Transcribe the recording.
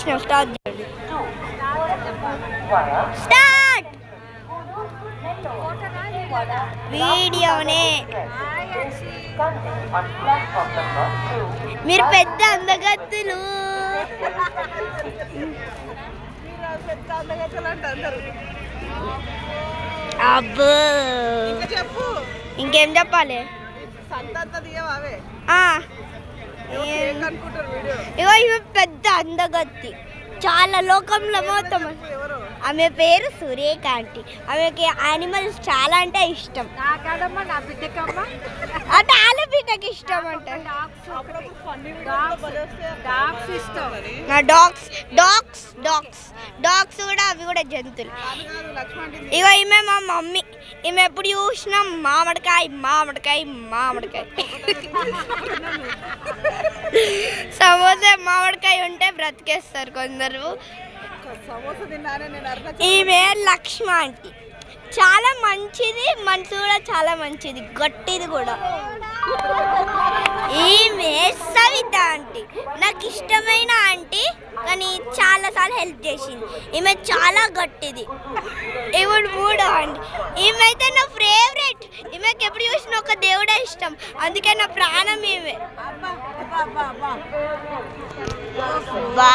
చేసిన start start వీడియోనే మీరు పెద్ద అందగత్తులు అబ్బో ఇంకేం చెప్పాలి ఇగో ఇవి పెద్ద అందగత్తి చాలా లోకంలో మొత్తం ఆమె పేరు సూర్యకాంతి ఆమెకి యానిమల్స్ చాలా అంటే ఇష్టం అంటే వాళ్ళ బిడ్డకి ఇష్టం అంటే నా డాగ్స్ డాగ్స్ డాగ్స్ డాగ్స్ కూడా అవి కూడా జంతువులు ఇగో ఈమె మా మమ్మీ ఈమె ఎప్పుడు చూసినా మామిడికాయ మామిడికాయ మామిడికాయ సమోసా మామిడికాయ ఉంటే బ్రతికేస్తారు కొందరు ఈమె లక్ష్మ ఆంటీ చాలా మంచిది మనసు కూడా చాలా మంచిది గట్టిది కూడా ఈమె సవిత ఆంటీ నాకు ఇష్టమైన ఆంటీ కానీ చాలాసార్లు హెల్ప్ చేసింది ఈమె చాలా గట్టిది ఇప్పుడు మూడో ఆంటీ ఈమె అయితే నా ఫేవరెట్ ఈమెకి ఎప్పుడు చూసిన ఒక దేవుడే ఇష్టం అందుకే నా ప్రాణం ఈమె బా